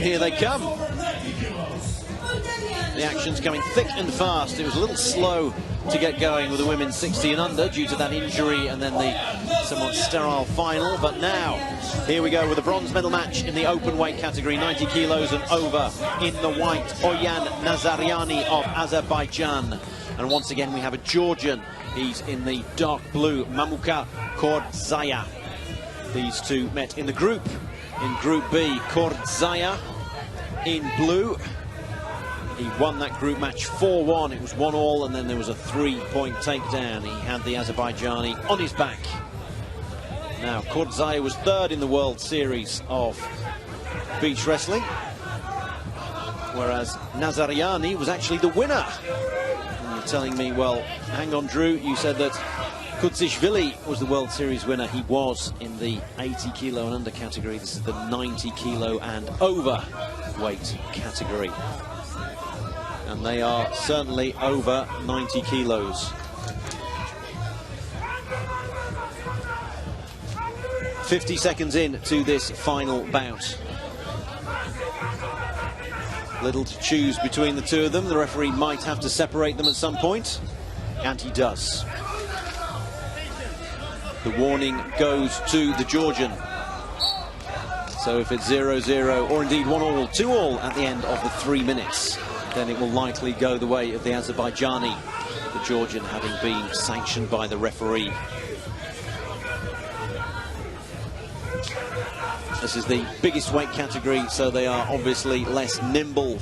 here they come. The action's coming thick and fast. It was a little slow to get going with the women 60 and under due to that injury and then the somewhat sterile final. But now, here we go with a bronze medal match in the open weight category, 90 kilos and over. In the white, Oyan Nazariani of Azerbaijan. And once again, we have a Georgian. He's in the dark blue, Mamuka Kordzaia. These two met in the group. In Group B, Kordzaia in blue. He won that group match 4-1. It was 1-1, and then there was a 3-point takedown. He had the Azerbaijani on his back. Now, Kordzaia was third in the World Series of beach wrestling, whereas Nazariani was actually the winner. And you're telling me, well, hang on, Drew, you said that Kudzyashvili was the World Series winner. He was in the 80 kilo and under category. This is the 90 kilo and over weight category. And they are certainly over 90 kilos. 50 seconds in to this final bout. Little to choose between the two of them. The referee might have to separate them at some point, and he does. The warning goes to the Georgian. So if it's 0-0 or indeed 1-1, 2-2 at the end of the 3 minutes, then it will likely go the way of the Azerbaijani, the Georgian having been sanctioned by the referee. This is the biggest weight category, so they are obviously less nimble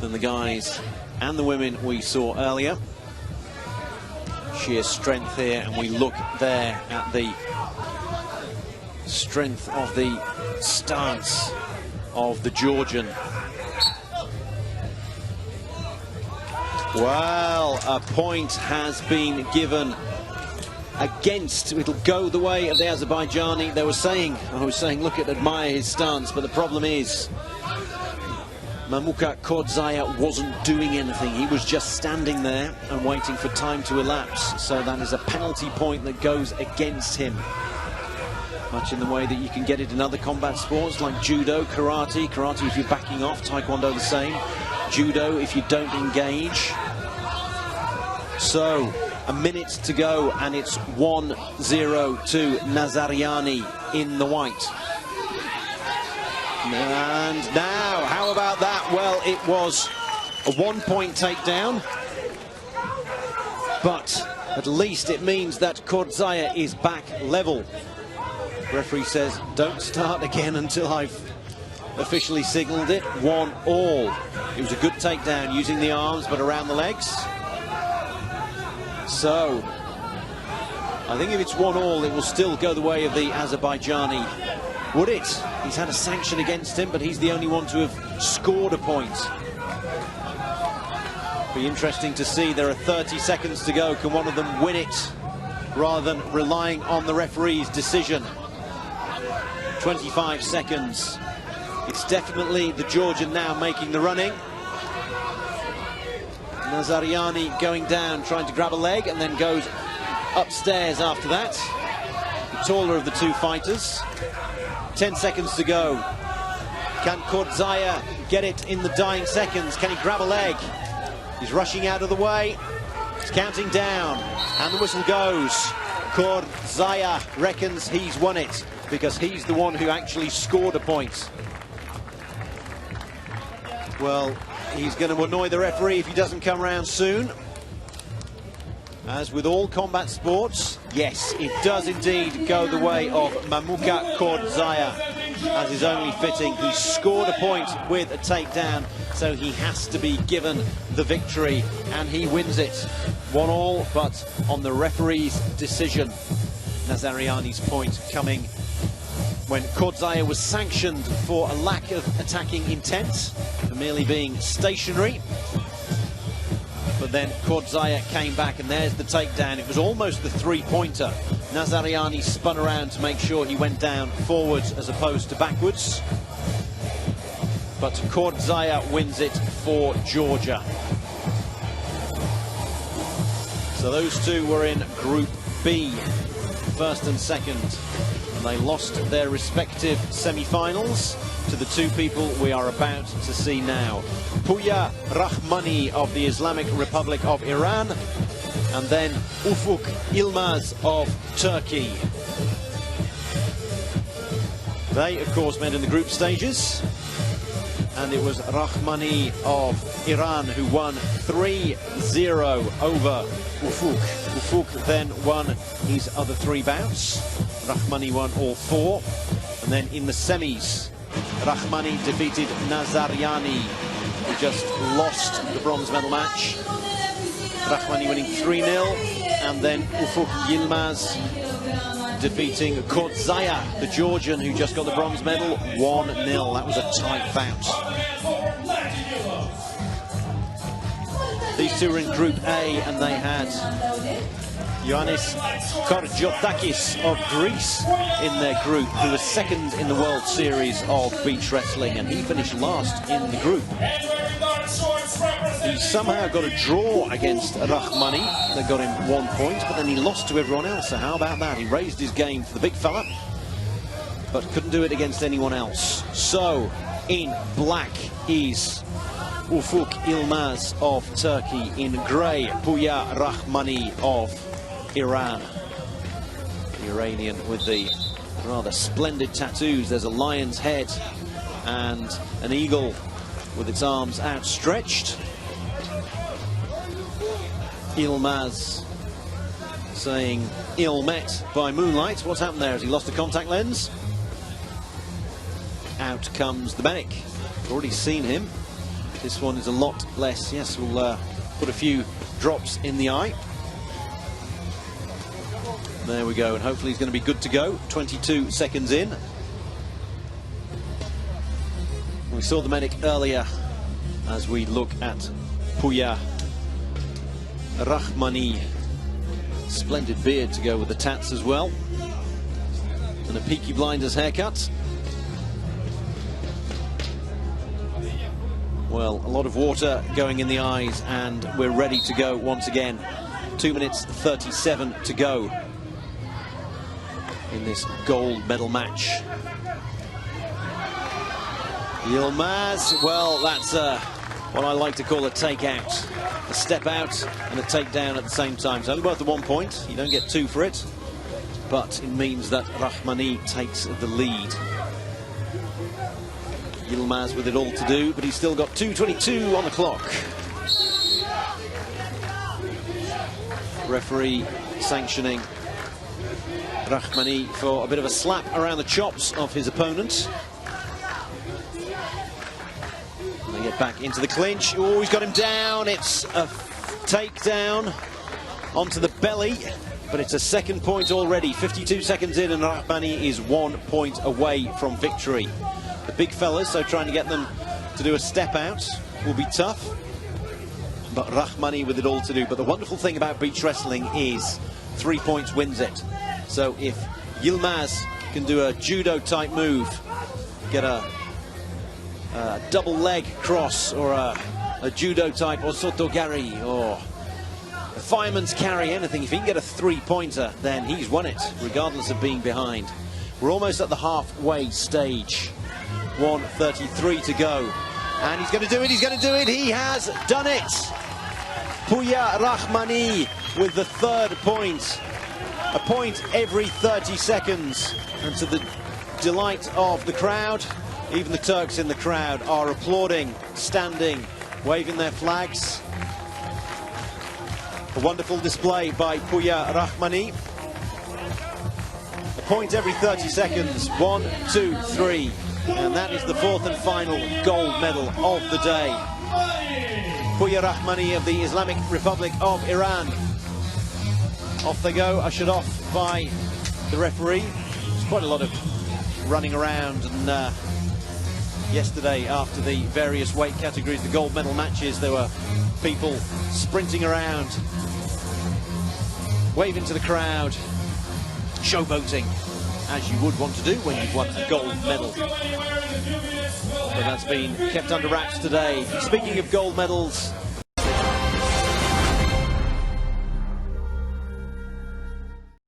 than the guys and the women we saw earlier. Sheer strength here, and we look there at the strength of the stance of the Georgian. Well, a point has been given against. It'll go the way of the Azerbaijani. I was saying, look at, admire his stance, but the problem is Mamuka Kordzaia wasn't doing anything. He was just standing there and waiting for time to elapse. So that is a penalty point that goes against him. Much in the way that you can get it in other combat sports like judo, karate. Karate if you're backing off, taekwondo the same. Judo if you don't engage. So, a minute to go, and it's 1-0 to Nazariani in the white. And now, how about that? Well, it was a 1-point takedown, but at least it means that Kordzaia is back level. The referee says, don't start again until I've officially signalled it. 1-1. It was a good takedown using the arms, but around the legs. So, I think if it's 1-1, it will still go the way of the Azerbaijani. Would it? He's had a sanction against him, but he's the only one to have scored a point. Be interesting to see. There are 30 seconds to go. Can one of them win it rather than relying on the referee's decision? 25 seconds. It's definitely the Georgian now making the running. Nazariani going down, trying to grab a leg, and then goes upstairs after that. The taller of the two fighters. 10 seconds to go. Can Kordzaia get it in the dying seconds? Can he grab a leg? He's rushing out of the way. He's counting down, and the whistle goes. Kordzaia reckons he's won it because he's the one who actually scored a point. Well, he's going to annoy the referee if he doesn't come round soon. As with all combat sports, yes, it does indeed go the way of Mamuka Kordzaia, as is only fitting. He scored a point with a takedown, so he has to be given the victory, and he wins it. 1-1, but on the referee's decision. Nazariani's point coming when Kordzaia was sanctioned for a lack of attacking intent, for merely being stationary. But then Kordzaia came back, and there's the takedown. It was almost the three-pointer. Nazariani spun around to make sure he went down forwards as opposed to backwards. But Kordzaia wins it for Georgia. So those two were in Group B, first and second. And they lost their respective semi-finals to the two people we are about to see now. Pouya Rahmani of the Islamic Republic of Iran, and then Ufuk YILMAZ of Turkey. They, of course, met in the group stages, and it was Rahmani of Iran who won 3-0 over Ufuk. Ufuk then won his other 3 bouts. Rahmani won all 4. And then in the semis, Rahmani defeated Nazariani, who just lost the bronze medal match. Rahmani winning 3-0, and then Ufuk YILMAZ defeating Kordzaia, the Georgian, who just got the bronze medal, 1-0. That was a tight bout. These two were in Group A, and they had Pouya Kordzaia of Greece in their group, who was second in the World Series of beach wrestling, and he finished last in the group. He somehow got a draw against Rahmani. That got him 1 point, but then he lost to everyone else. So how about that? He raised his game for the big fella, but couldn't do it against anyone else. So in black is Ufuk YILMAZ of Turkey. In grey, Pouya Rahmani of Iran. The Iranian with the rather splendid tattoos. There's a lion's head and an eagle with its arms outstretched. YILMAZ saying, "Ill met by moonlight." What's happened there? Has he lost a contact lens? Out comes the medic. We've already seen him. This one is a lot less. Yes, we'll put a few drops in the eye. There we go, and hopefully he's going to be good to go. 22 seconds in. We saw the medic earlier as we look at Pouya Rahmani. Splendid beard to go with the tats as well. And a Peaky Blinders haircut. Well, a lot of water going in the eyes, and we're ready to go once again. 2 minutes 37 to go in this gold medal match. YILMAZ, well, that's what I like to call a take-out. A step out and a takedown at the same time. It's only worth the 1 point. You don't get 2 for it. But it means that Rahmani takes the lead. YILMAZ with it all to do, but he's still got 2:22 on the clock. Referee sanctioning Rahmani for a bit of a slap around the chops of his opponent. And they get back into the clinch. Oh, he's got him down. It's a takedown onto the belly, but it's a 2nd point already. 52 seconds in, and Rahmani is 1 point away from victory. The big fellas, so trying to get them to do a step out will be tough, but Rahmani with it all to do. But the wonderful thing about beach wrestling is 3 points wins it. So if YILMAZ can do a judo type move, get a double leg cross, or a judo type osotogari, or a fireman's carry, anything, if he can get a 3-pointer, then he's won it, regardless of being behind. We're almost at the halfway stage. 1:33 to go, and he's going to do it, he's going to do it, he has done it! Pouya Rahmani with the 3rd point. A point every 30 seconds, and to the delight of the crowd, even the Turks in the crowd are applauding, standing, waving their flags. A wonderful display by Pouya Rahmani. A point every 30 seconds, 1, 2, 3. And that is the 4th and final gold medal of the day. Pouya Rahmani of the Islamic Republic of Iran. Off they go, ushered off by the referee. There's quite a lot of running around, and yesterday after the various weight categories, the gold medal matches, there were people sprinting around, waving to the crowd, showboating, as you would want to do when you've won a gold medal. But that's been kept under wraps today. Speaking of gold medals,